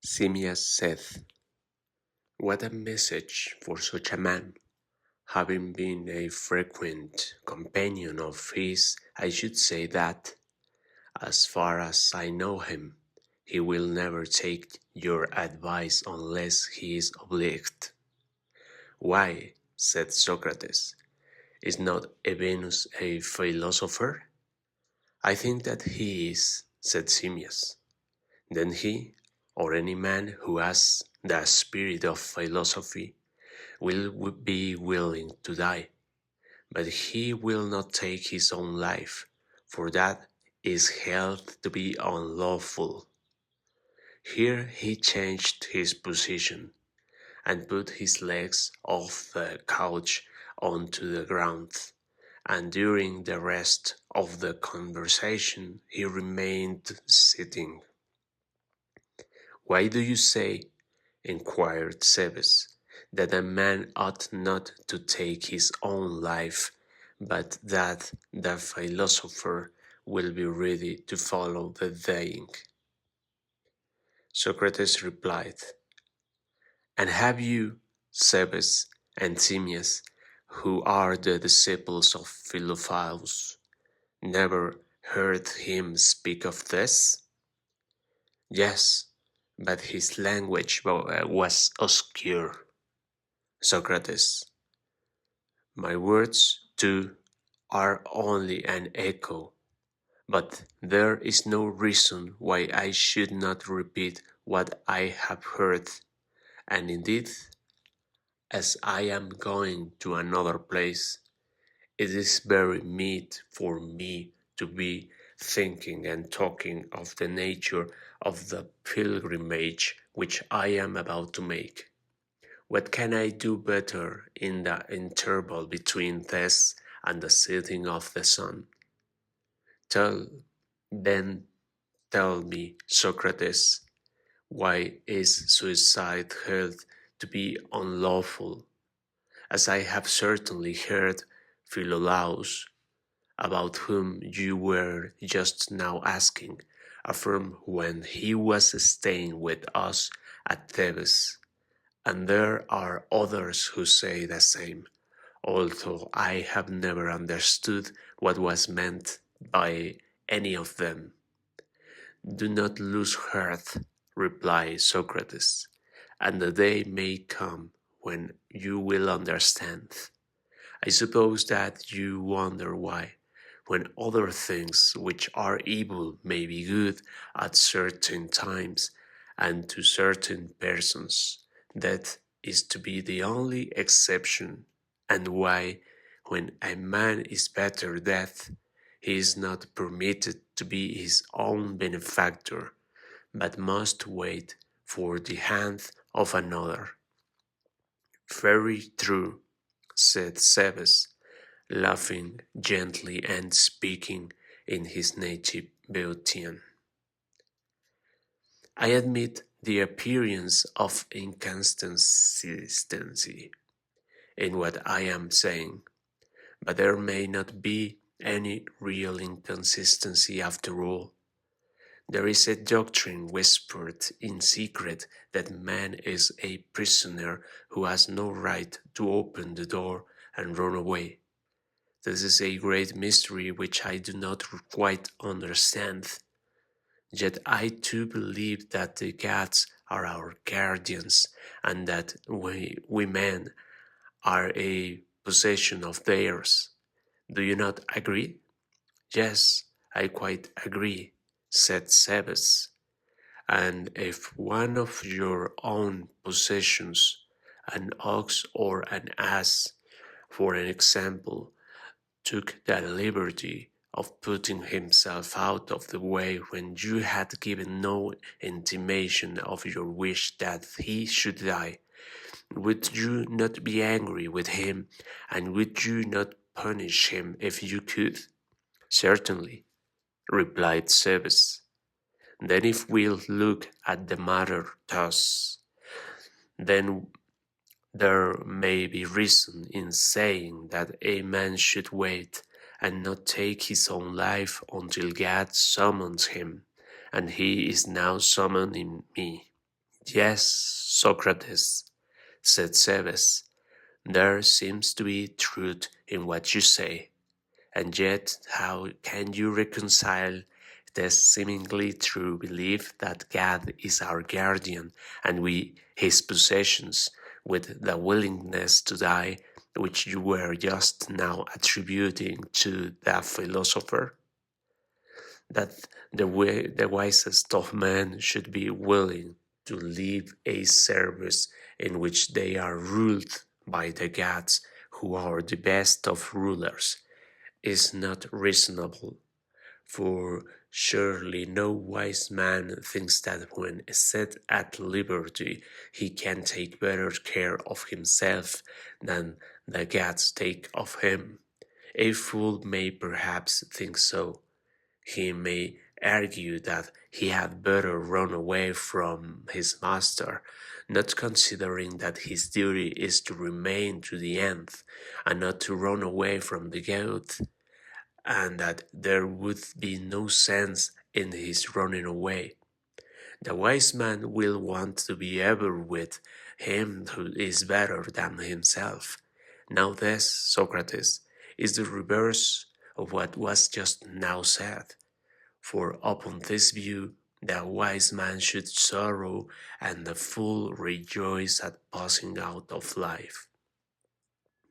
Simmias said, "What a message for such a man! Having been a frequent companion of his, I should say that, as far as I know him, he will never take your advice unless he is obliged." "Why," said Socrates, "is not Evenus a philosopher?" "I think that he is," said Simmias. "Then he, or any man who has the spirit of philosophy, will be willing to die, but he will not take his own life, for that is held to be unlawful." Here he changed his position, and put his legs off the couch onto the ground, and during the rest of the conversation he remained sitting. "Why do you say," inquired Cebes, "that a man ought not to take his own life, but that the philosopher will be ready to follow the dying?" Socrates replied, "And have you, Cebes and Simmias, who are the disciples of Philophilus, never heard him speak of this?" "Yes, but his language was obscure." Socrates, "My words, too, are only an echo, but there is no reason why I should not repeat what I have heard, and indeed, as I am going to another place, it is very meet for me to be thinking and talking of the nature of the pilgrimage which I am about to make. What can I do better in the interval between this and the setting of the sun? Then tell me, Socrates, why is suicide held to be unlawful, as I have certainly heard Philolaus, about whom you were just now asking, affirm when he was staying with us at Thebes, and there are others who say the same, although I have never understood what was meant by any of them." "Do not lose heart," replied Socrates, "and the day may come when you will understand. I suppose that you wonder why, when other things which are evil may be good at certain times and to certain persons, that is to be the only exception, and why, when a man is better death, he is not permitted to be his own benefactor, but must wait for the hand of another." "Very true," said Cebes, laughing gently and speaking in his native Boeotian. "I admit the appearance of inconsistency in what I am saying, but there may not be any real inconsistency after all. There is a doctrine whispered in secret that man is a prisoner who has no right to open the door and run away. This is a great mystery which I do not quite understand. Yet I too believe that the gods are our guardians, and that we men are a possession of theirs. Do you not agree?" "Yes, I quite agree," said Cebes. "And if one of your own possessions, an ox or an ass, for an example, took the liberty of putting himself out of the way when you had given no intimation of your wish that he should die, would you not be angry with him, and would you not punish him if you could?" "Certainly," replied Cebes. "Then if we'll look at the matter thus, then there may be reason in saying that a man should wait and not take his own life until God summons him, and he is now summoning me. Yes, Socrates, said Cebes, there seems to be truth in what you say. And yet, how can you reconcile the seemingly true belief that God is our guardian and we his possessions with the willingness to die which you were just now attributing to the philosopher? That the wisest of men should be willing to leave a service in which they are ruled by the gods who are the best of rulers is not reasonable, for surely no wise man thinks that when set at liberty he can take better care of himself than the gods take of him. A fool may perhaps think so. He may argue that he had better run away from his master, not considering that his duty is to remain to the end, and not to run away from the goat, and that there would be no sense in his running away. The wise man will want to be ever with him who is better than himself. Now this, Socrates, is the reverse of what was just now said, for upon this view the wise man should sorrow and the fool rejoice at passing out of life.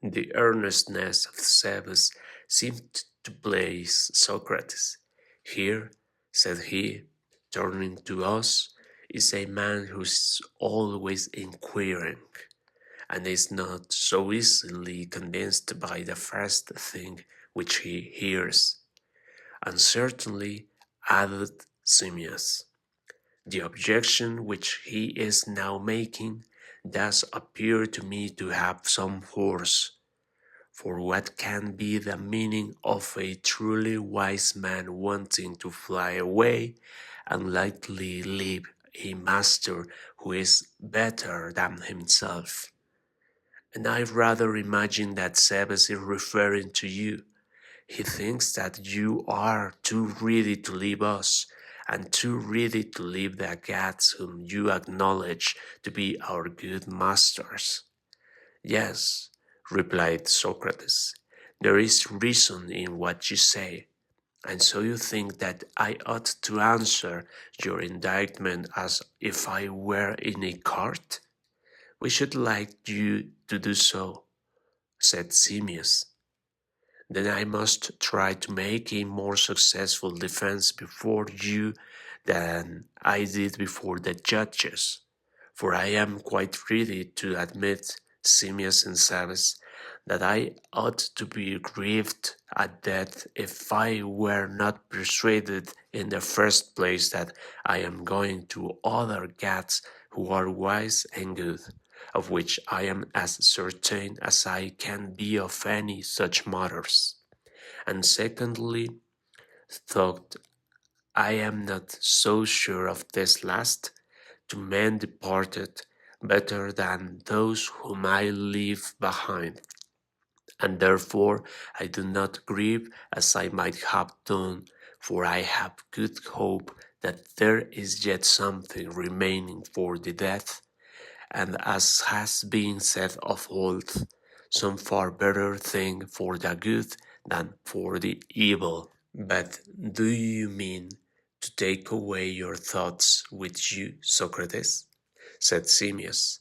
The earnestness of Cebes seemed to please Socrates. Here, said he, turning to us, is a man who is always inquiring, and is not so easily convinced by the first thing which he hears. And certainly, added Simmias, the objection which he is now making does appear to me to have some force. For what can be the meaning of a truly wise man wanting to fly away and lightly leave a master who is better than himself? And I rather imagine that Sebas is referring to you. He thinks that you are too ready to leave us, and too ready to leave the gods whom you acknowledge to be our good masters. Yes, replied Socrates, there is reason in what you say, and so you think that I ought to answer your indictment as if I were in a court? We should like you to do so, said Simmias. Then I must try to make a more successful defense before you than I did before the judges, for I am quite ready to admit, Simmias and Sabes, that I ought to be grieved at death if I were not persuaded in the first place that I am going to other gods who are wise and good, of which I am as certain as I can be of any such matters. And secondly, thought I am not so sure of this last, to men departed better than those whom I leave behind, and therefore I do not grieve as I might have done, for I have good hope that there is yet something remaining for the death, and as has been said of old, some far better thing for the good than for the evil. But do you mean to take away your thoughts with you, Socrates? Said Simmias.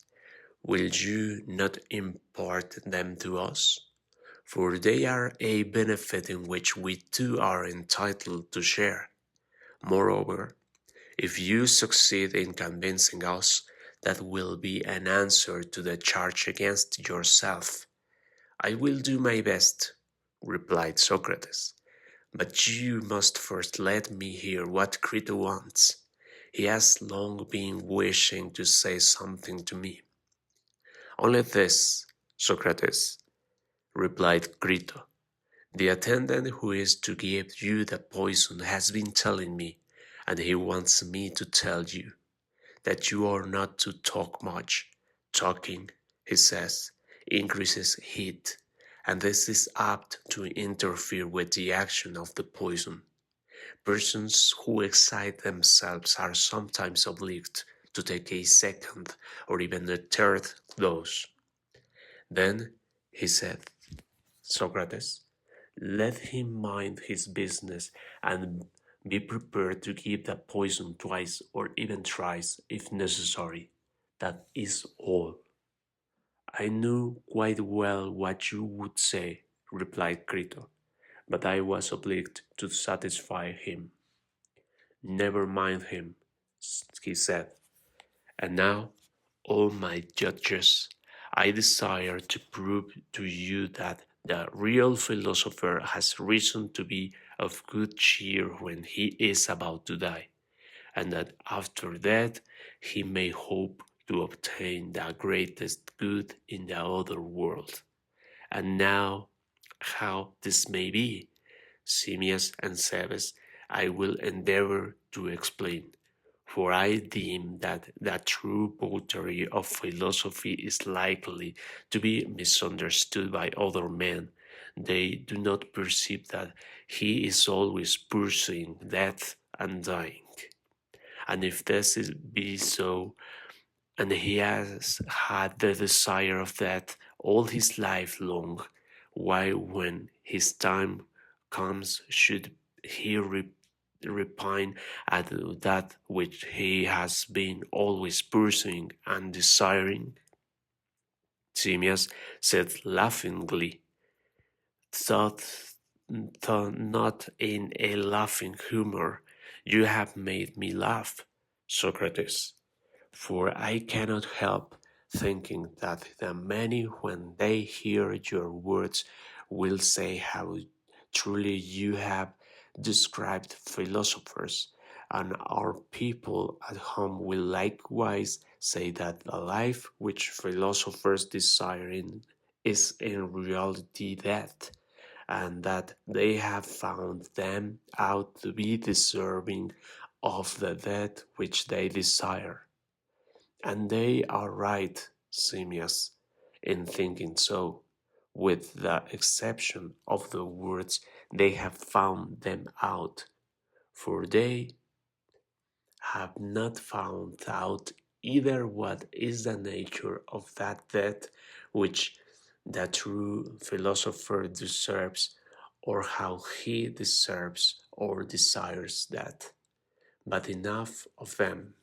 Will you not impart them to us? For they are a benefit in which we too are entitled to share. Moreover, if you succeed in convincing us, that will be an answer to the charge against yourself. I will do my best, replied Socrates. But you must first let me hear what Crito wants. He has long been wishing to say something to me. Only this, Socrates, replied Crito. The attendant who is to give you the poison has been telling me, and he wants me to tell you, that you are not to talk much. Talking, he says, increases heat, and this is apt to interfere with the action of the poison. Persons who excite themselves are sometimes obliged to take a second or even a third dose. Then he said, Socrates, let him mind his business and be prepared to give the poison twice or even thrice if necessary. That is all. I knew quite well what you would say, replied Crito, but I was obliged to satisfy him. Never mind him, he said. And now, O my judges, I desire to prove to you that the real philosopher has reason to be of good cheer when he is about to die, and that after that he may hope to obtain the greatest good in the other world. And now, how this may be, Simmias and Cebes, I will endeavor to explain, for I deem that the true votary of philosophy is likely to be misunderstood by other men. They do not perceive that he is always pursuing death and dying. And if this be so, and he has had the desire of that all his life long, why, when his time comes, should he repine at that which he has been always pursuing and desiring? Simmias said laughingly, thought, thought not in a laughing humor. You have made me laugh, Socrates. For I cannot help thinking that the many, when they hear your words, will say how truly you have described philosophers, and our people at home will likewise say that the life which philosophers desire is in reality death, and that they have found them out to be deserving of the death which they desire. And they are right, Simmias, in thinking so, with the exception of the words they have found them out, for they have not found out either what is the nature of that death which the true philosopher deserves, or how he deserves or desires that. But enough of them.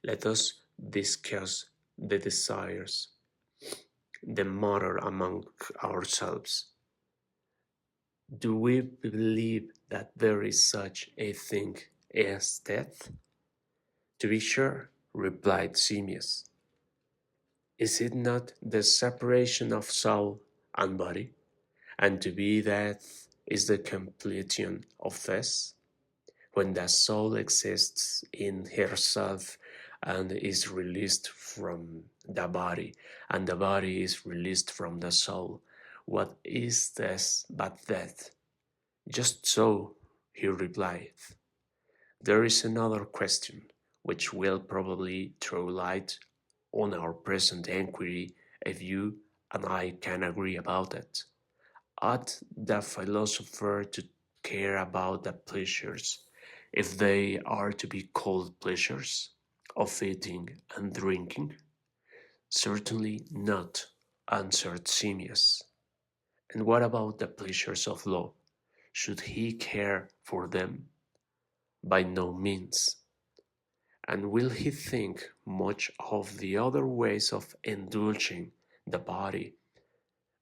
Let us discuss the desires, the matter among ourselves. Do we believe that there is such a thing as death? To be sure, replied Simmias. Is it not the separation of soul and body? And to be death is the completion of this? When the soul exists in herself and is released from the body, and the body is released from the soul, what is this but death? Just so, he replied. There is another question, which will probably throw light on our present inquiry if you and I can agree about it. Ought the philosopher to care about the pleasures, if they are to be called pleasures, of eating and drinking? Certainly not, answered Simmias. And what about the pleasures of love? Should he care for them? By no means. And will he think much of the other ways of indulging the body?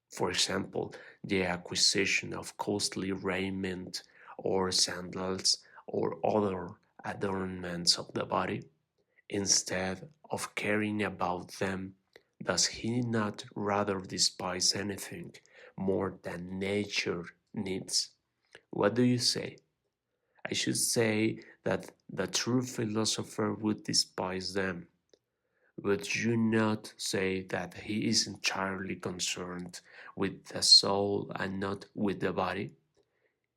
For example, the acquisition of costly raiment or sandals or other adornments of the body, instead of caring about them, does he not rather despise anything more than nature needs? What do you say? I should say that the true philosopher would despise them. Would you not say that he is entirely concerned with the soul and not with the body?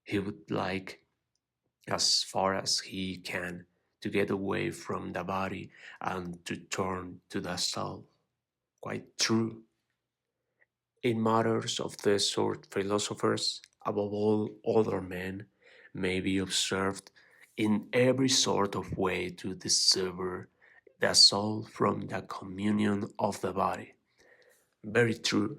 He would like, as far as he can, to get away from the body and to turn to the soul. Quite true. In matters of this sort, philosophers, above all other men, may be observed in every sort of way to dissever the soul from the communion of the body. Very true.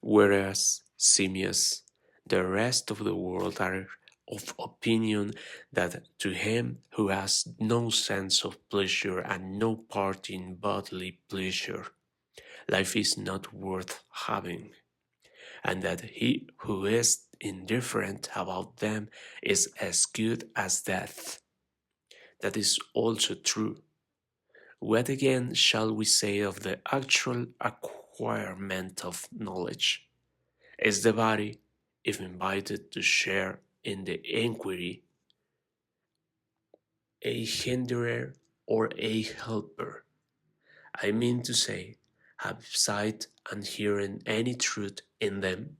Whereas, Simmias, the rest of the world are of opinion that to him who has no sense of pleasure and no part in bodily pleasure, life is not worth having, and that he who is indifferent about them is as good as death. That is also true. What again shall we say of the actual acquirement of knowledge? Is the body, if invited to share in the inquiry, a hinderer or a helper? I mean to say, have sight and hearing any truth in them?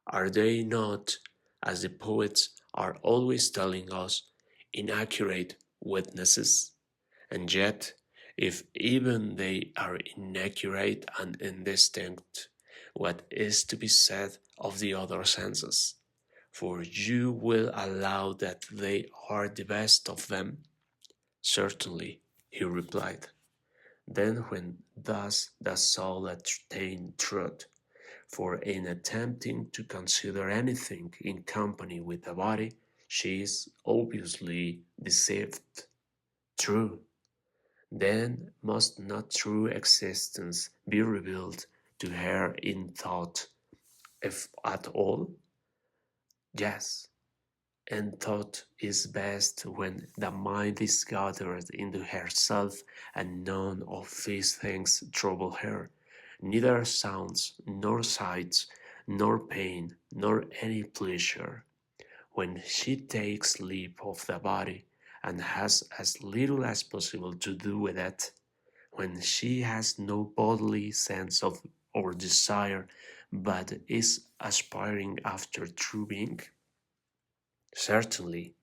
Are they not, as the poets are always telling us, inaccurate witnesses? And yet, if even they are inaccurate and indistinct, what is to be said of the other senses? For you will allow that they are the best of them? Certainly, he replied. Then when does the soul attain truth? For in attempting to consider anything in company with the body, she is obviously deceived. True. Then must not true existence be revealed to her in thought, if at all? Yes, and thought is best when the mind is gathered into herself and none of these things trouble her, neither sounds, nor sights, nor pain, nor any pleasure. When she takes leave of the body and has as little as possible to do with it, when she has no bodily sense of or desire but is aspiring after true being? Certainly.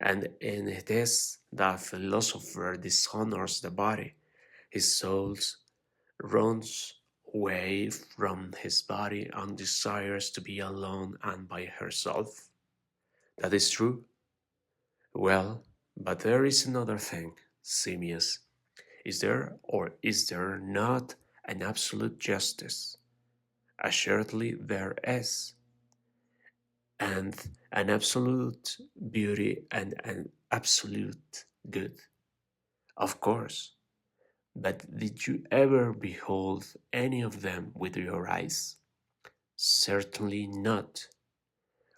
And in this the philosopher dishonors the body. His soul runs away from his body and desires to be alone and by herself. That is true. Well, but there is another thing, Simmias. Is there or is there not an absolute justice? Assuredly there is, and an absolute beauty and an absolute good. Of course, but did you ever behold any of them with your eyes? Certainly not.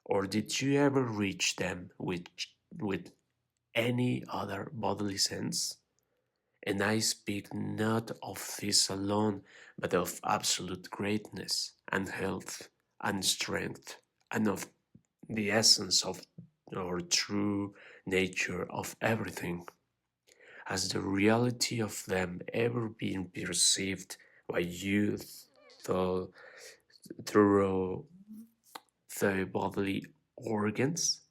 Or did you ever reach them with any other bodily sense? And I speak not of this alone, but of absolute greatness and health and strength, and of the essence of or true nature of everything. Has the reality of them ever been perceived by you through, through the bodily organs?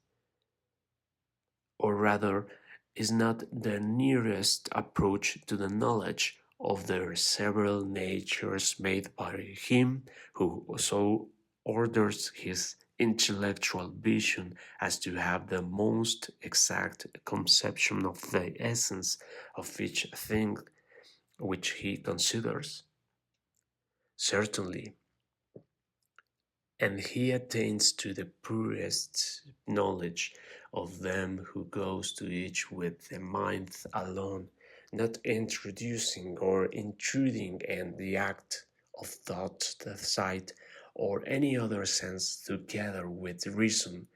Or rather, is not the nearest approach to the knowledge of their several natures made by him who so orders his intellectual vision as to have the most exact conception of the essence of each thing which he considers? Certainly, and he attains to the purest knowledge of them who goes to each with the mind alone, not introducing or intruding in the act of thought, the sight, or any other sense together with reason,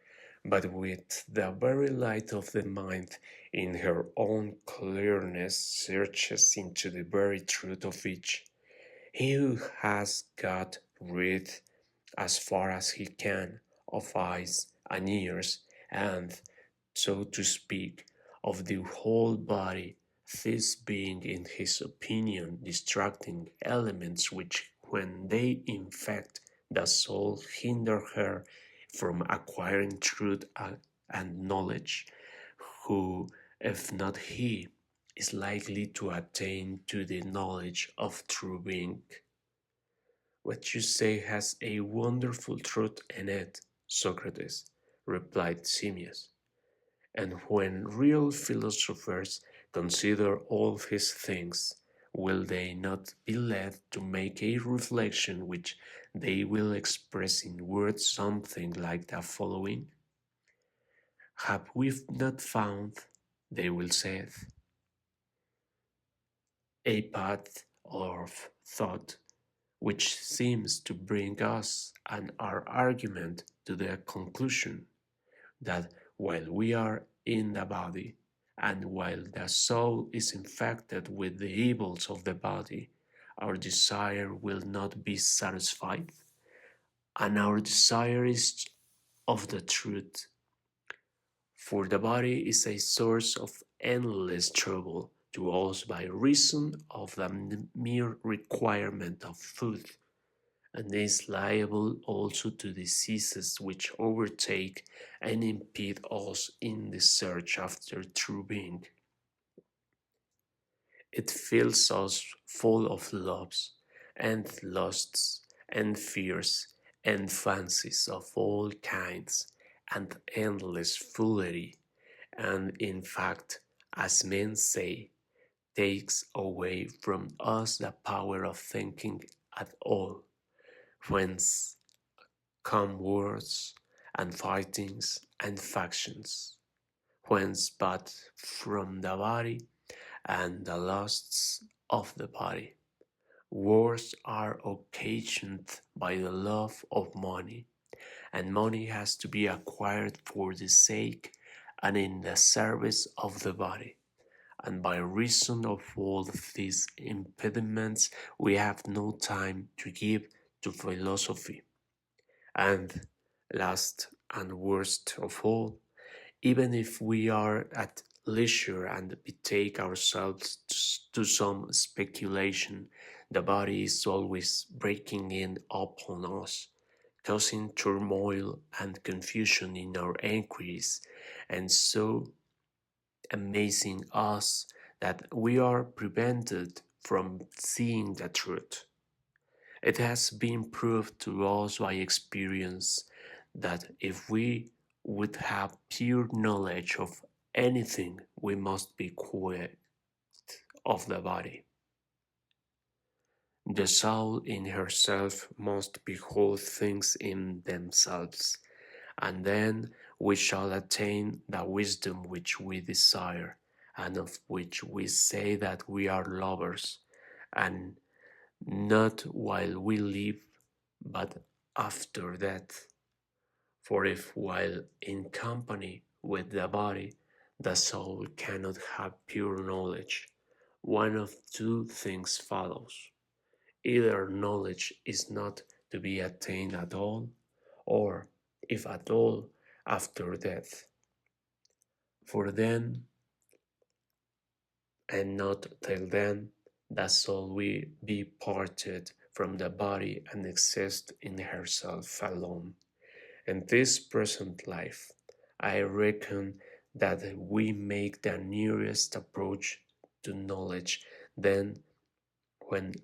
but with the very light of the mind in her own clearness searches into the very truth of each. He who has got rid as far as he can of eyes and ears, and, so to speak, of the whole body, this being in his opinion distracting elements which, when they infect the soul, hinder her from acquiring truth and knowledge, who, if not he, is likely to attain to the knowledge of true being. What you say has a wonderful truth in it, Socrates, replied Simmias. And when real philosophers consider all these things, will they not be led to make a reflection which they will express in words something like the following? Have we not found, they will say, a path of thought which seems to bring us and our argument to the conclusion that while we are in the body, and while the soul is infected with the evils of the body, our desire will not be satisfied, and our desire is of the truth. For the body is a source of endless trouble to us by reason of the mere requirement of food, and is liable also to diseases which overtake and impede us in the search after true being. It fills us full of loves and lusts and fears and fancies of all kinds and endless foolery, and in fact, as men say, takes away from us the power of thinking at all, whence come wars and fightings and factions, whence but from the body and the lusts of the body. Wars are occasioned by the love of money, and money has to be acquired for the sake and in the service of the body. And by reason of all these impediments, we have no time to give to philosophy. And last and worst of all, even if we are at leisure and betake ourselves to some speculation, the body is always breaking in upon us, causing turmoil and confusion in our inquiries, and so amazing us that we are prevented from seeing the truth. It has been proved to us by experience that if we would have pure knowledge of anything, we must be quit of the body. The soul in herself must behold things in themselves, and then we shall attain the wisdom which we desire, and of which we say that we are lovers, and not while we live, but after death. For if while in company with the body, the soul cannot have pure knowledge, one of two things follows. Either knowledge is not to be attained at all, or, if at all, after death. For then, and not till then, the soul will be parted from the body and exist in herself alone. In this present life, I reckon that we make the nearest approach to knowledge then when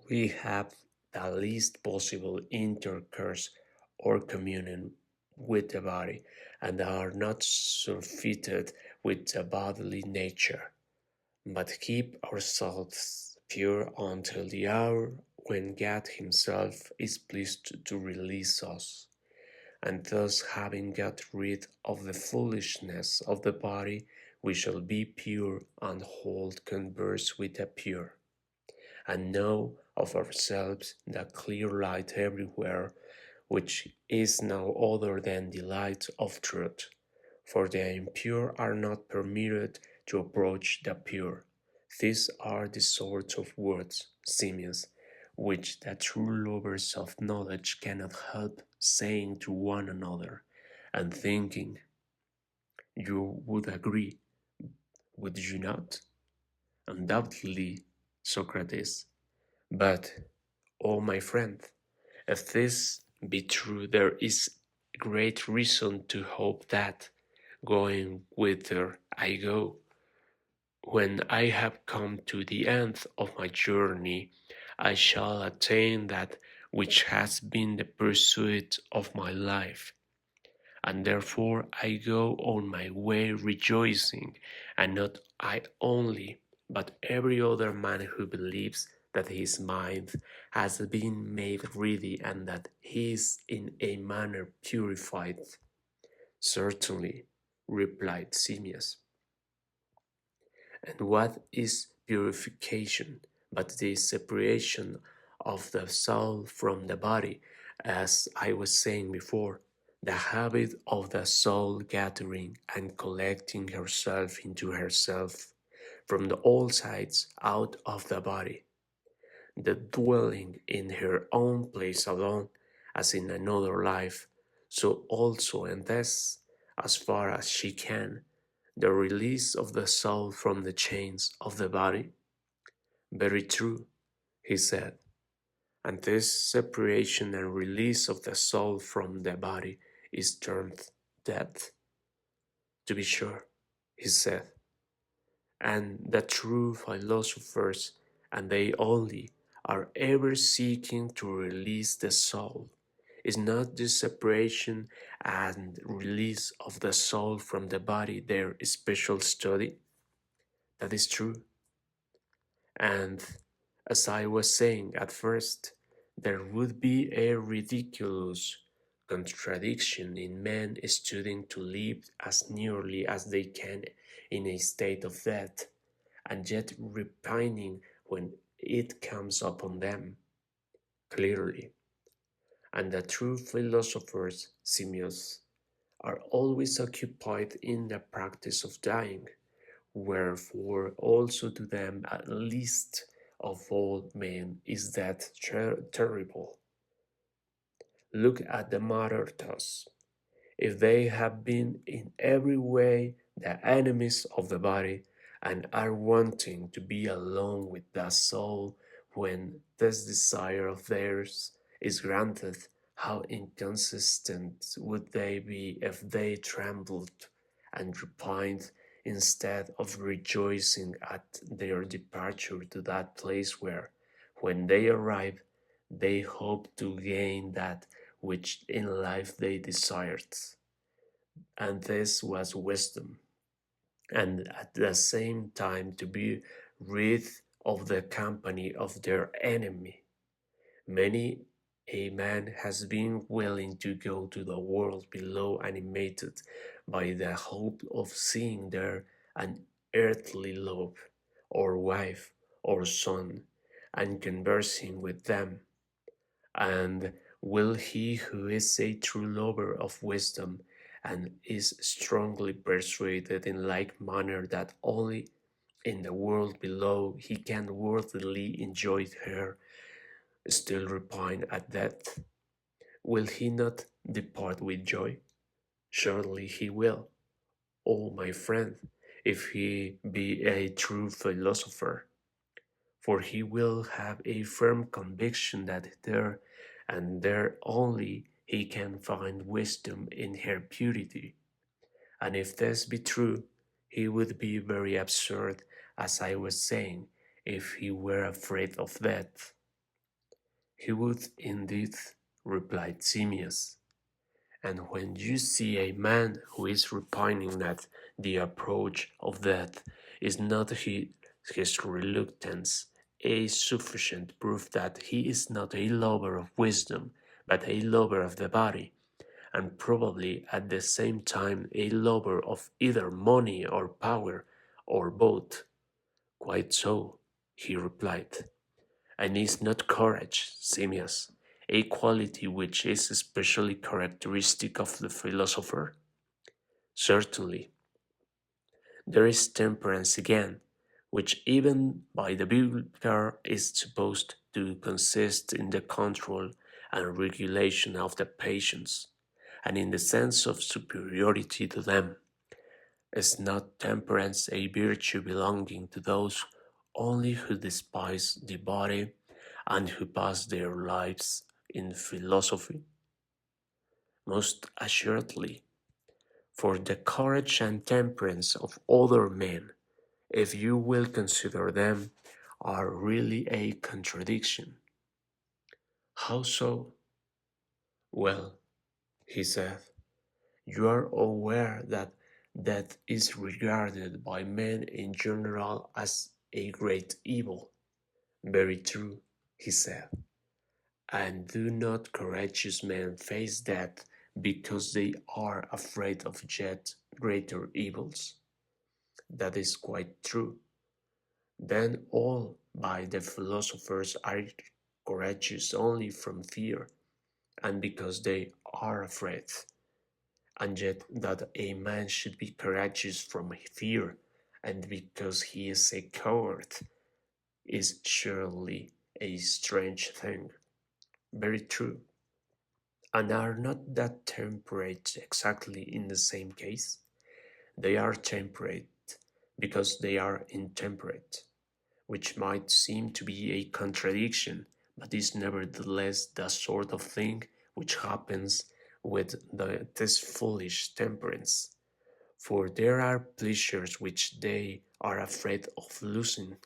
we have the least possible intercourse or communion with the body and are not surfeited with the bodily nature, but keep ourselves pure until the hour when God Himself is pleased to release us. And thus, having got rid of the foolishness of the body, we shall be pure and hold converse with the pure, and know of ourselves the clear light everywhere, which is no other than the light of truth. For the impure are not permitted to approach the pure. These are the sort of words, Simeons, which the true lovers of knowledge cannot help saying to one another, and thinking. You would agree, would you not? Undoubtedly, Socrates. But, oh my friend, if this be true, there is great reason to hope that, going whither I go, when I have come to the end of my journey, I shall attain that which has been the pursuit of my life, and therefore I go on my way rejoicing, and not I only, but every other man who believes that his mind has been made ready and that he is in a manner purified. Certainly, replied Simmias. And what is purification but the separation of the soul from the body, as I was saying before, the habit of the soul gathering and collecting herself into herself from the all sides out of the body, the dwelling in her own place alone as in another life, so also and thus, as far as she can, the release of the soul from the chains of the body? Very true, he said. And this separation and release of the soul from the body is termed death. To be sure, he said. And the true philosophers, and they only, are ever seeking to release the soul. Is not this separation and release of the soul from the body their special study? That is true. And as I was saying at first, there would be a ridiculous contradiction in men studying to live as nearly as they can in a state of death, and yet repining when it comes upon them, clearly. And the true philosophers, Simios, are always occupied in the practice of dying. Wherefore also to them at least of all men is that terrible. Look at the matter thus. If they have been in every way the enemies of the body, and are wanting to be alone with the soul when this desire of theirs is granted, how inconsistent would they be if they trembled and repined instead of rejoicing at their departure to that place where, when they arrive, they hope to gain that which in life they desired. And this was wisdom, and at the same time to be rid of the company of their enemy. Many a man has been willing to go to the world below animated by the hope of seeing there an earthly love, or wife, or son, and conversing with them. And will he who is a true lover of wisdom and is strongly persuaded in like manner that only in the world below he can worthily enjoy her, still repine at death? Will he not depart with joy? Surely he will, O my friend, if he be a true philosopher. For he will have a firm conviction that there and there only he can find wisdom in her purity. And if this be true, he would be very absurd, as I was saying, if he were afraid of death. He would indeed, replied Simmias. And when you see a man who is repining at the approach of death, is not his reluctance a sufficient proof that he is not a lover of wisdom, but a lover of the body, and probably at the same time a lover of either money or power, or both? Quite so, he replied. And is not courage, Simmias, a quality which is especially characteristic of the philosopher? Certainly. There is temperance again, which even by the Biblical is supposed to consist in the control and regulation of the passions, and in the sense of superiority to them. Is not temperance a virtue belonging to those only who despise the body and who pass their lives in philosophy? Most assuredly, for the courage and temperance of other men, if you will consider them, are really a contradiction. How so? Well, he said, You are aware that death is regarded by men in general as a great evil. Very true, he said. And do not courageous men face death because they are afraid of yet greater evils? That is quite true. Then all by the philosophers are courageous only from fear, and because they are afraid. And yet that a man should be courageous from fear, and because he is a coward, is surely a strange thing. Very true. And are not that temperate exactly in the same case? They are temperate because they are intemperate, which might seem to be a contradiction, but is nevertheless the sort of thing which happens with this foolish temperance. For there are pleasures which they are afraid of losing,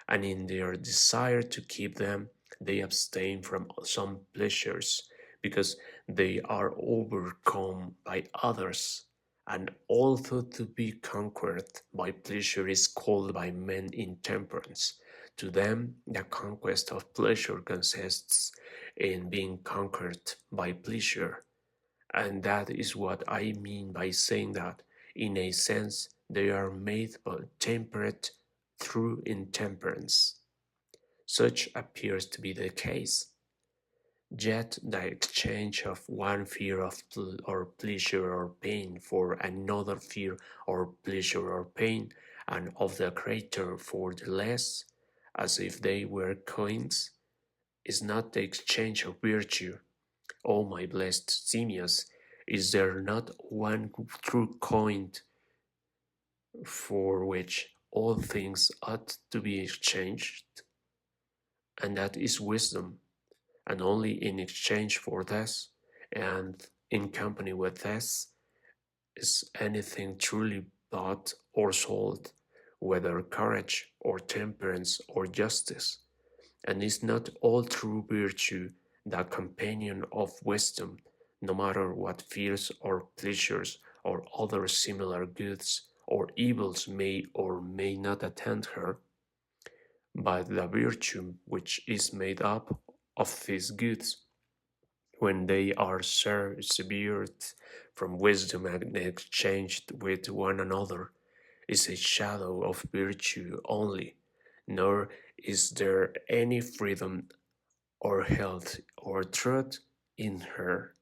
and in their desire to keep them, they abstain from some pleasures, because they are overcome by others. And although to be conquered by pleasure is called by men intemperance, to them the conquest of pleasure consists in being conquered by pleasure. And that is what I mean by saying that, in a sense, they are made but temperate through intemperance. Such appears to be the case. Yet the exchange of one fear of or pleasure or pain for another fear or pleasure or pain, and of the greater for the less, as if they were coins, is not the exchange of virtue. O my blessed Simmias, is there not one true coin for which all things ought to be exchanged? And that is wisdom, and only in exchange for this, and in company with this, is anything truly bought or sold, whether courage or temperance or justice. And is not all true virtue the companion of wisdom, no matter what fears or pleasures or other similar goods or evils may or may not attend her? But the virtue which is made up of these goods, when they are severed from wisdom and exchanged with one another, is a shadow of virtue only, nor is there any freedom or health or truth in her.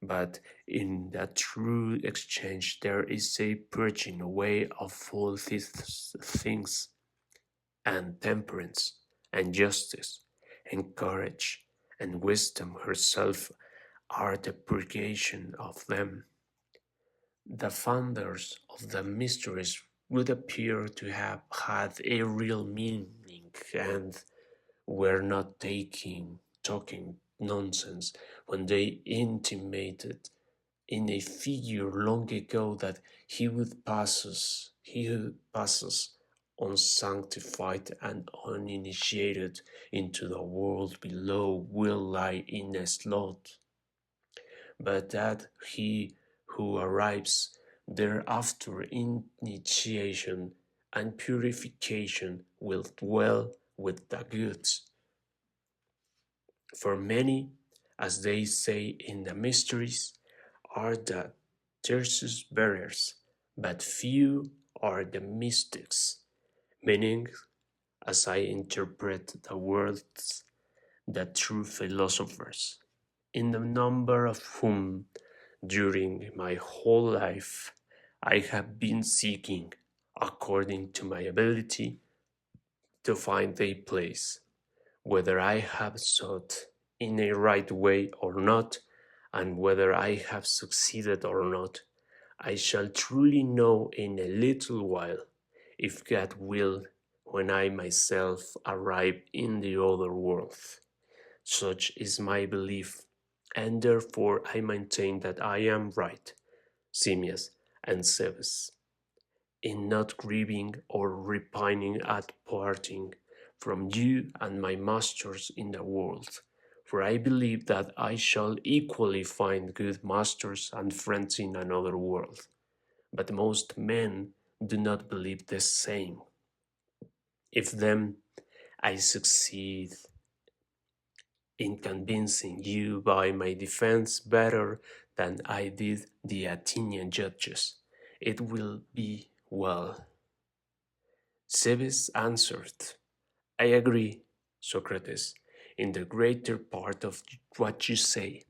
But in that true exchange there is a purging away of all these things, and temperance, and justice, and courage, and wisdom herself are the purgation of them. The founders of the mysteries would appear to have had a real meaning and were not talking nonsense when they intimated in a figure long ago that he who passes unsanctified and uninitiated into the world below will lie in a sloth, but that he who arrives there after initiation and purification will dwell with the goods. For many, as they say in the mysteries, are the tertius bearers, but few are the mystics, meaning, as I interpret the words, the true philosophers, in the number of whom during my whole life I have been seeking, according to my ability, to find a place, whether I have sought in a right way or not, and whether I have succeeded or not, I shall truly know in a little while, if God will, when I myself arrive in the other world. Such is my belief, and therefore I maintain that I am right, Simmias and Cebes, in not grieving or repining at parting from you and my masters in the world, For I believe that I shall equally find good masters and friends in another world. But most men do not believe the same. If then I succeed in convincing you by my defense better than I did the Athenian judges, it will be well. Cebes answered, I agree, Socrates, in the greater part of what you say,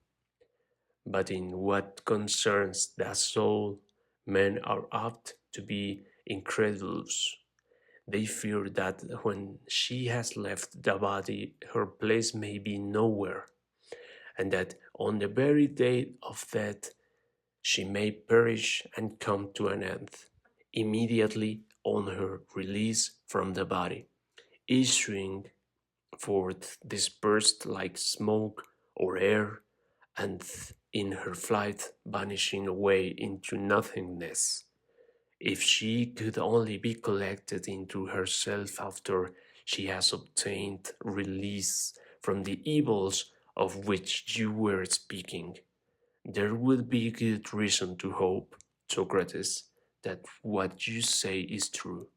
but in what concerns the soul, men are apt to be incredulous. They fear that when she has left the body, her place may be nowhere, and that on the very day of death she may perish and come to an end, immediately on her release from the body, issuing forth dispersed like smoke or air, and in her flight vanishing away into nothingness. If she could only be collected into herself after she has obtained release from the evils of which you were speaking, there would be good reason to hope, Socrates, that what you say is true.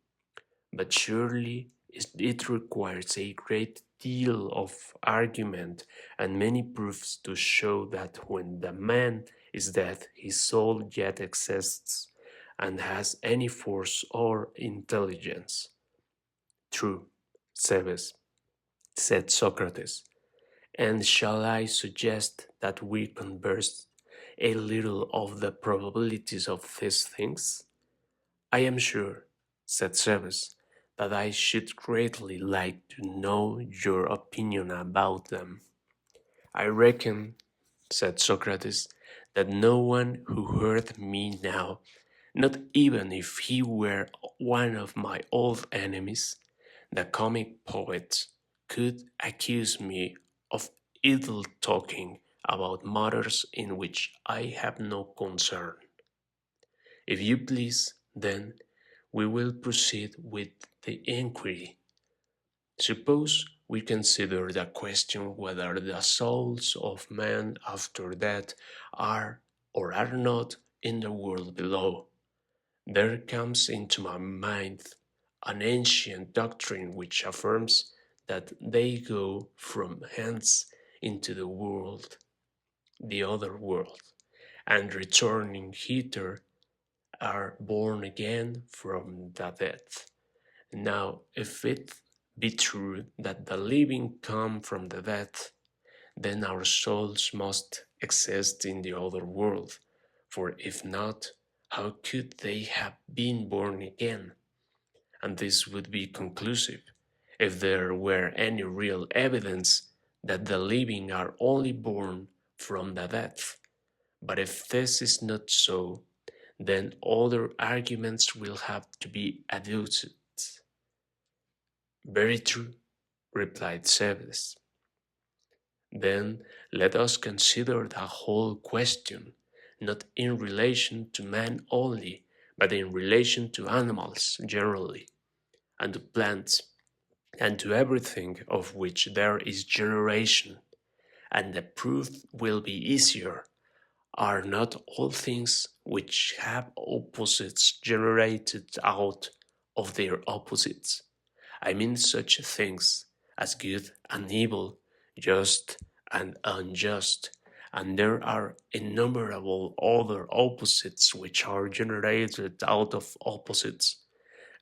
But surely it requires a great deal of argument and many proofs to show that when the man is dead, his soul yet exists and has any force or intelligence. True, Cebes, said Socrates, and shall I suggest that we converse a little of the probabilities of these things? I am sure, said Cebes, that I should greatly like to know your opinion about them. I reckon, said Socrates, that no one who heard me now, not even if he were one of my old enemies, the comic poet, could accuse me of idle talking about matters in which I have no concern. If you please, then, we will proceed with the inquiry. Suppose we consider the question whether the souls of men after death are or are not in the world below. There comes into my mind an ancient doctrine which affirms that they go from hence into the world, the other world, and returning hither are born again from the dead. Now, if it be true that the living come from the dead, then our souls must exist in the other world, for if not, how could they have been born again? And this would be conclusive, if there were any real evidence that the living are only born from the dead. But if this is not so, then other arguments will have to be adduced. Very true, replied Cebes. Then let us consider the whole question, not in relation to man only, but in relation to animals generally, and to plants, and to everything of which there is generation, and the proof will be easier. Are not all things which have opposites generated out of their opposites? I mean such things as good and evil, just and unjust, and there are innumerable other opposites which are generated out of opposites,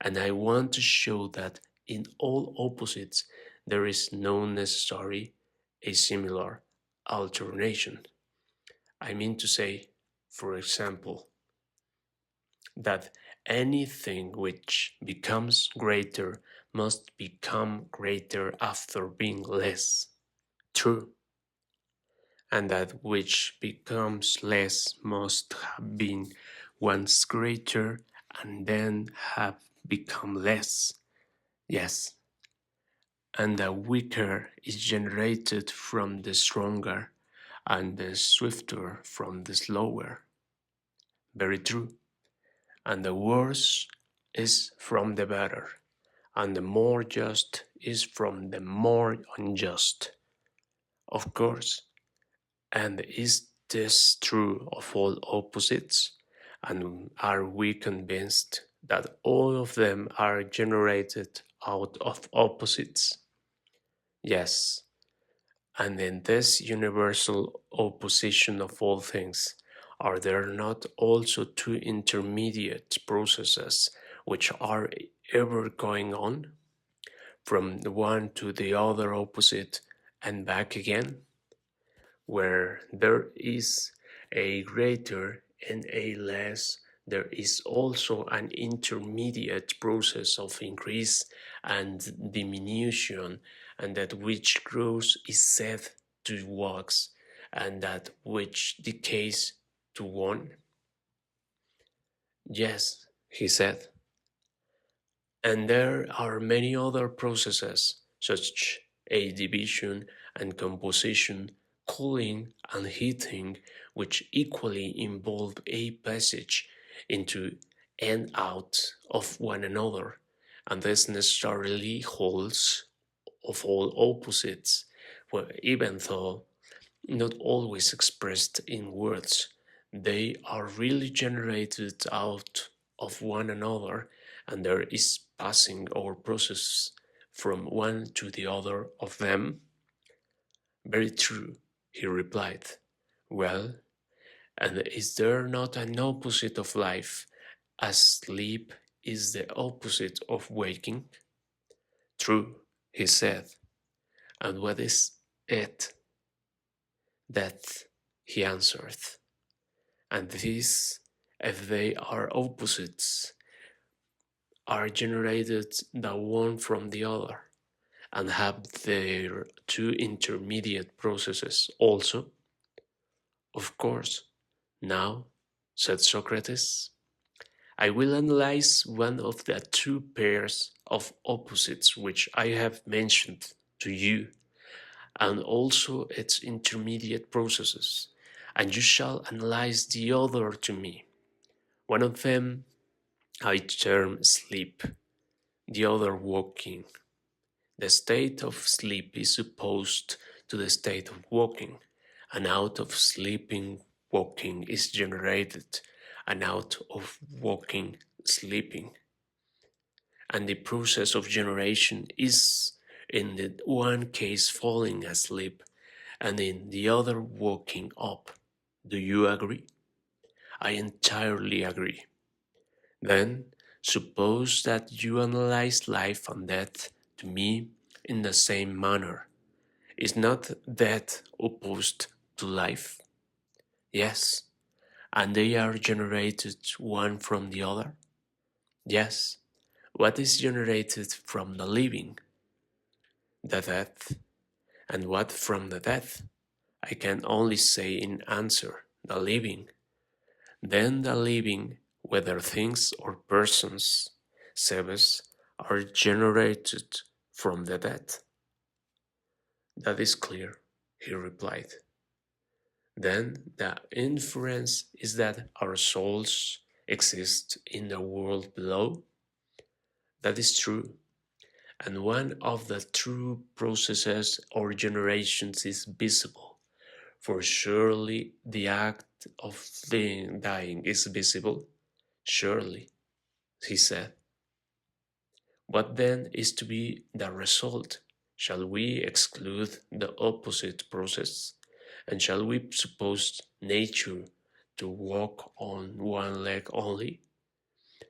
and I want to show that in all opposites there is no necessary a similar alternation. I mean to say, for example, that anything which becomes greater must become greater after being less. True. And that which becomes less must have been once greater and then have become less. Yes. And the weaker is generated from the stronger and the swifter from the slower. Very true. And the worse is from the better, and the more just is from the more unjust. Of course. And is this true of all opposites? And are we convinced that all of them are generated out of opposites? Yes. And in this universal opposition of all things, are there not also two intermediate processes which are ever going on, from the one to the other opposite and back again? Where there is a greater and a less, there is also an intermediate process of increase and diminution, and that which grows is said to wax, and that which decays to one. Yes, he said. And there are many other processes, such a division and composition, cooling and heating, which equally involve a passage into and out of one another, and this necessarily holds of all opposites, where even though not always expressed in words, they are really generated out of one another, and there is passing or process from one to the other of them. Very true, he replied. Well, and is there not an opposite of life, as sleep is the opposite of waking? True, he said. And what is it? Death, he answered. And these, if they are opposites, are generated the one from the other, and have their two intermediate processes also. Of course. Now, said Socrates, I will analyze one of the two pairs of opposites which I have mentioned to you, and also its intermediate processes, and you shall analyze the other to me. One of them I term sleep, the other waking. The state of sleep is opposed to the state of waking, and out of sleeping, waking is generated, and out of waking, sleeping. And the process of generation is in the one case falling asleep, and in the other waking up. Do you agree? I entirely agree. Then, suppose that you analyze life and death to me in the same manner. Is not death opposed to life? Yes. And they are generated one from the other? Yes. What is generated from the living? The death. And what from the death? I can only say in answer, the living. Then the living, whether things or persons, Sebes, are generated from the dead. That is clear, he replied. Then the inference is that our souls exist in the world below. That is true. And one of the true processes or generations is visible, for surely the act of dying is visible. Surely, he said. What then is to be the result? Shall we exclude the opposite process? And shall we suppose nature to walk on one leg only?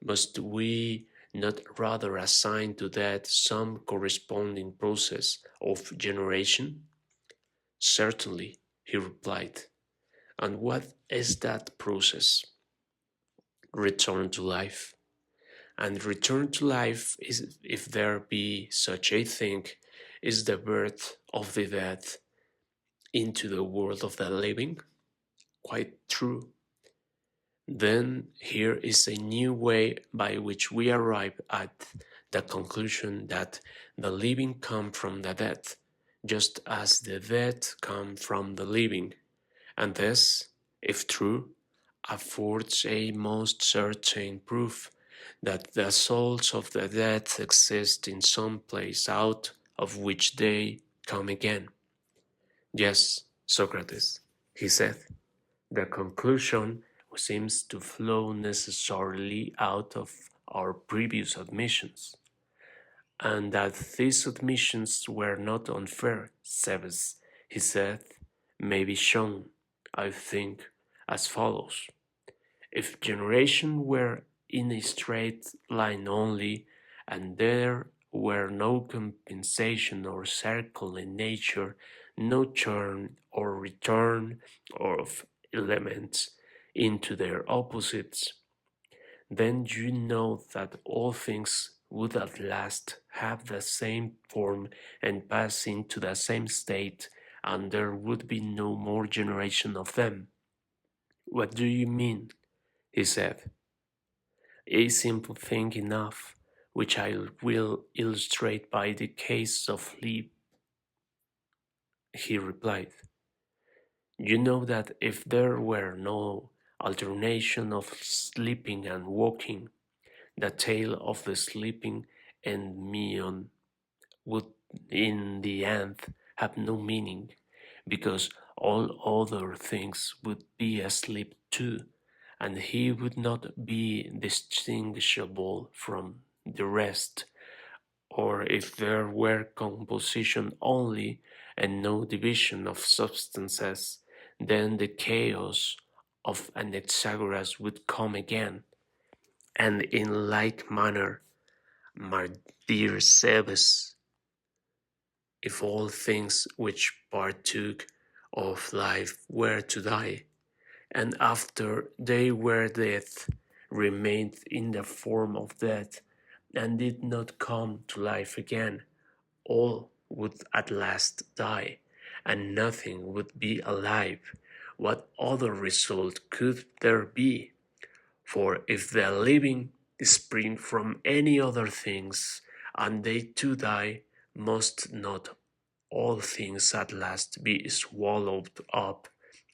Must we not rather assign to that some corresponding process of generation? Certainly, he replied. And what is that process? Return to life. And return to life is, if there be such a thing, is the birth of the dead into the world of the living? Quite true. Then here is a new way by which we arrive at the conclusion that the living come from the dead, just as the dead come from the living, and this, if true, affords a most certain proof that the souls of the dead exist in some place out of which they come again. Yes, Socrates, he said. The conclusion seems to flow necessarily out of our previous admissions, and that these admissions were not unfair, Sebes, he said, may be shown, I think, as follows. If generation were in a straight line only, and there were no compensation or circle in nature, no turn or return of elements into their opposites, then you know that all things would at last have the same form and pass into the same state, and there would be no more generation of them. What do you mean? He said. A simple thing enough, which I will illustrate by the case of sleep, he replied. You know that if there were no alternation of sleeping and waking, the tale of the sleeping Endymion would in the end have no meaning, because all other things would be asleep too, and he would not be distinguishable from the rest. Or if there were composition only and no division of substances, then the chaos of Anaxagoras would come again. And in like manner, my dear Sebes, if all things which partook of life were to die, and after they were dead, remained in the form of death, and did not come to life again, all would at last die, and nothing would be alive. What other result could there be? For if the living spring from any other things, and they too die, must not all things at last be swallowed up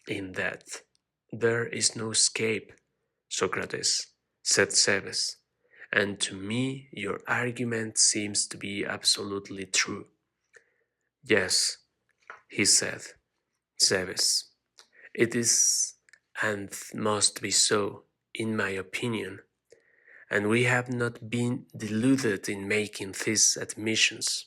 in death? There is no escape, Socrates, said Cebes, and to me your argument seems to be absolutely true. Yes, he said, Cebes, it is and must be so, in my opinion, and we have not been deluded in making these admissions.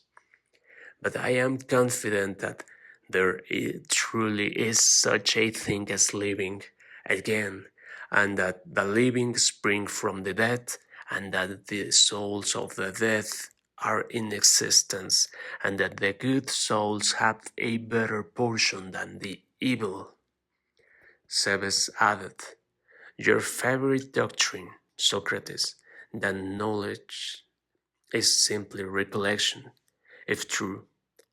But I am confident that there truly is such a thing as living again, and that the living spring from the dead, and that the souls of the dead are in existence, and that the good souls have a better portion than the evil. Cebes added, your favorite doctrine, Socrates, that knowledge is simply recollection, if true,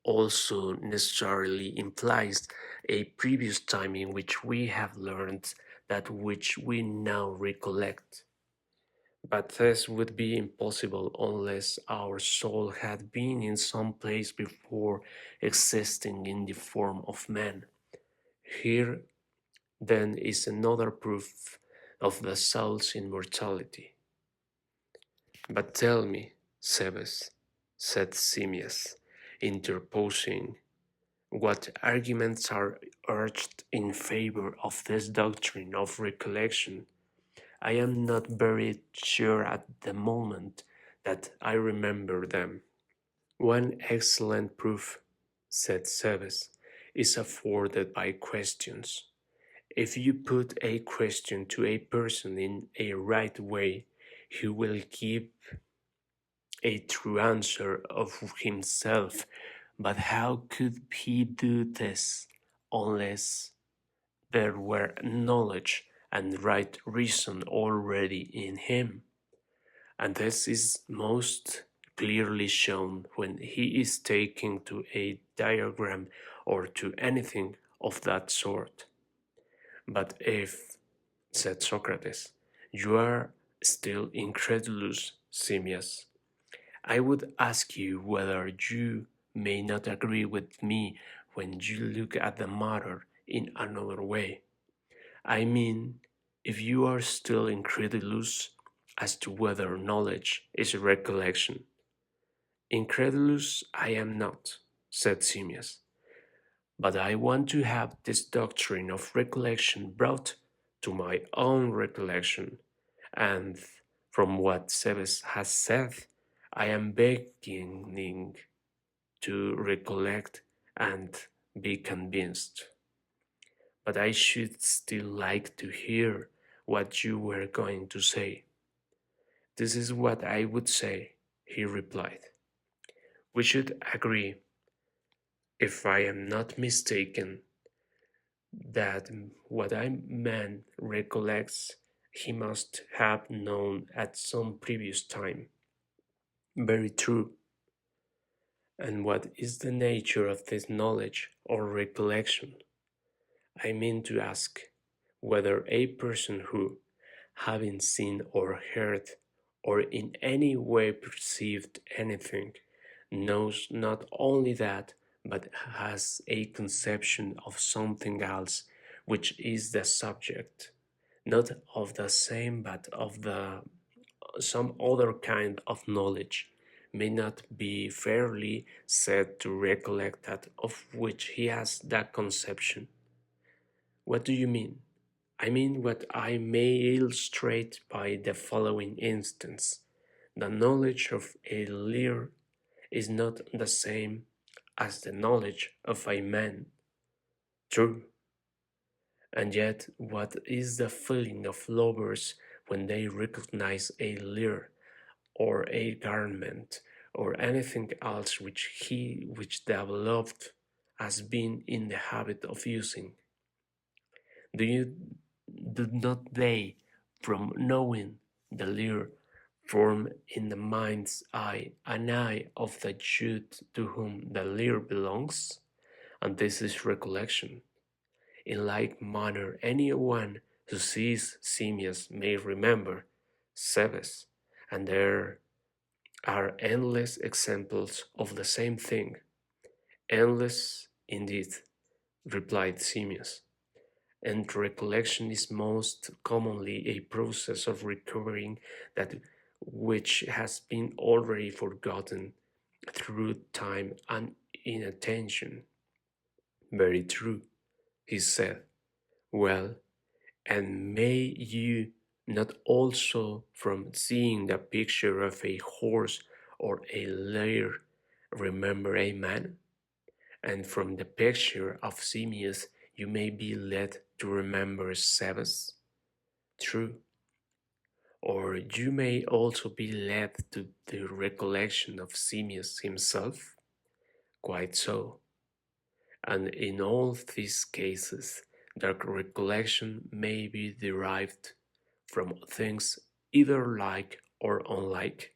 also necessarily implies a previous time in which we have learned that which we now recollect. But this would be impossible unless our soul had been in some place before existing in the form of man. Here, then, is another proof of the soul's immortality. But tell me, Cebes, said Simmias, interposing, what arguments are urged in favor of this doctrine of recollection? I am not very sure at the moment that I remember them. One excellent proof, said Cebes, is afforded by questions. If you put a question to a person in a right way, he will give a true answer of himself. But how could he do this unless there were knowledge and right reason already in him? And this is most clearly shown when he is taken to a diagram or to anything of that sort. But if, said Socrates, you are still incredulous, Simmias, I would ask you whether you may not agree with me when you look at the matter in another way. I mean, if you are still incredulous as to whether knowledge is recollection. Incredulous I am not, said Simmias, But I want to have this doctrine of recollection brought to my own recollection, and from what Sebes has said, I am beginning to recollect and be convinced. But I should still like to hear what you were going to say. This is what I would say, he replied. We should agree, if I am not mistaken, that what I man recollects he must have known at some previous time. Very true. And what is the nature of this knowledge or recollection? I mean to ask whether a person who, having seen or heard or in any way perceived anything, knows not only that, but has a conception of something else, which is the subject, not of the same but of the some other kind of knowledge, may not be fairly said to recollect that of which he has that conception. What do you mean? I mean what I may illustrate by the following instance. The knowledge of a lyre is not the same as the knowledge of a man. True. And yet, what is the feeling of lovers when they recognize a lyre or a garment or anything else which the beloved has been in the habit of using? Do you do not they, from knowing the lyre, form in the mind's eye an eye of the youth to whom the lyre belongs? And this is recollection. In like manner, anyone who sees Simmias may remember Cebes, and there are endless examples of the same thing. Endless indeed, replied Simmias. And recollection is most commonly a process of recovering that which has been already forgotten through time and inattention. Very true, he said. Well, and may you not also from seeing the picture of a horse or a lyre remember a man? And from the picture of Simmias you may be led to remember Cebes? True. Or you may also be led to the recollection of Simmias himself? Quite so. And in all these cases, the recollection may be derived from things either like or unlike.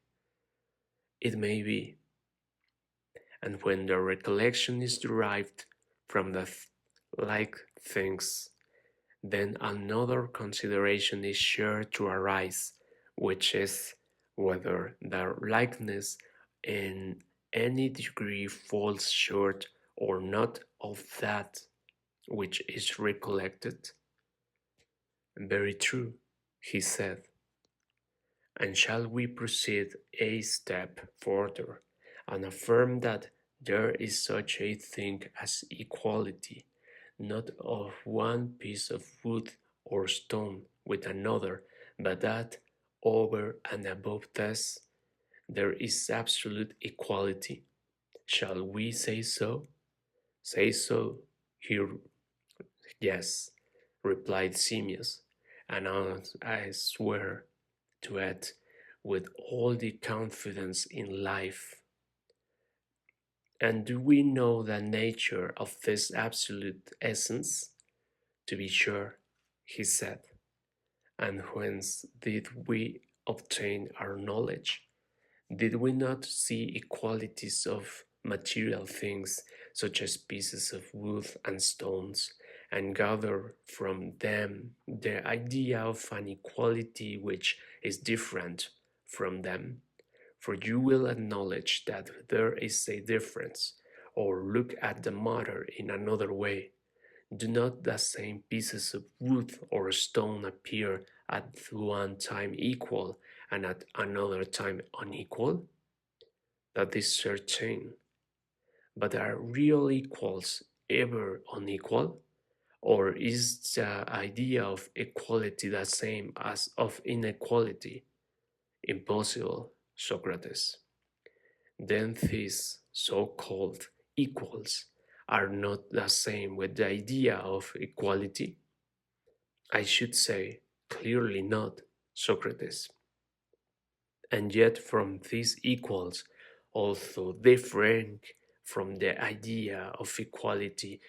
It may be. And when the recollection is derived from the like things, then another consideration is sure to arise, which is whether the likeness in any degree falls short or not of that which is recollected. Very true, he said. And shall we proceed a step further and affirm that there is such a thing as equality, not of one piece of wood or stone with another, but that over and above this there is absolute equality? Shall we say so? Say so. Here, yes, replied Simmias, and I swear to it with all the confidence in life. And do we know the nature of this absolute essence? To be sure, he said. And whence did we obtain our knowledge? Did we not see equalities of material things, such as pieces of wood and stones, and gather from them the idea of an equality which is different from them? For you will acknowledge that there is a difference, or look at the matter in another way. Do not the same pieces of wood or stone appear at one time equal and at another time unequal? That is certain. But are real equals ever unequal? Or is the idea of equality the same as of inequality? Impossible, Socrates. Then these so-called equals are not the same with the idea of equality? I should say, clearly not, Socrates. And yet from these equals, although different from the idea of equality,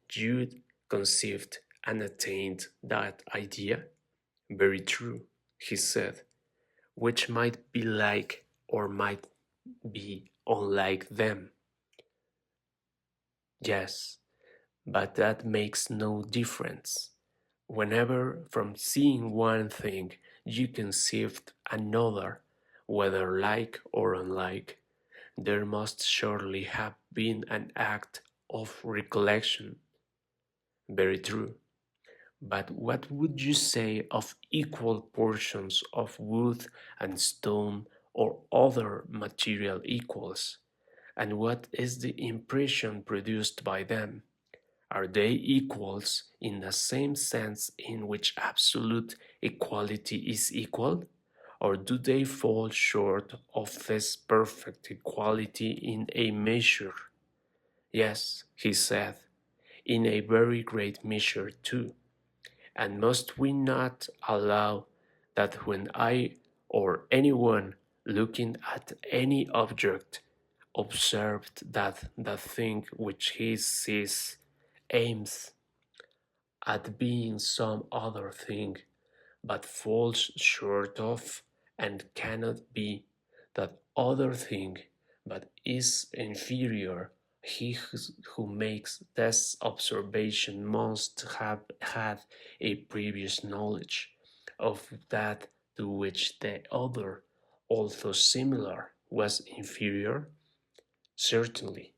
Jude conceived and attained that idea. Very true, he said, which might be like or might be unlike them. Yes, but that makes no difference. Whenever from seeing one thing you conceived another, whether like or unlike, there must surely have been an act of recollection. Very true. But what would you say of equal portions of wood and stone or other material equals? And what is the impression produced by them? Are they equals in the same sense in which absolute equality is equal? Or do they fall short of this perfect equality in a measure? Yes, he said, in a very great measure too. And must we not allow that when I or anyone looking at any object observed that the thing which he sees aims at being some other thing, but falls short of and cannot be that other thing, but is inferior, he who makes this observation must have had a previous knowledge of that to which the other, although similar, was inferior? Certainly.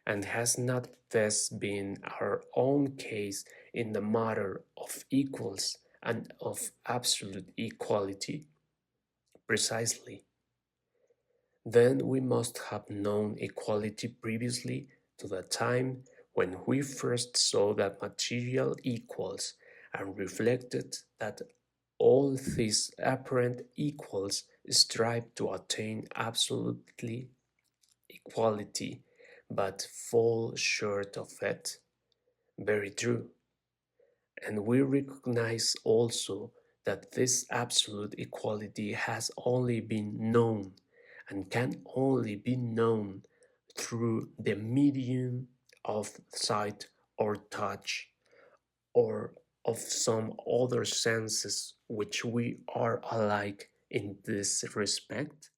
And has not this been our own case in the matter of equals and of absolute equality? Precisely. Then we must have known equality previously to the time when we first saw that material equals and reflected that all these apparent equals strive to attain absolutely equality but fall short of it. Very true. And we recognize also that this absolute equality has only been known and can only be known through the medium of sight or touch or of some other senses which we are alike in this respect.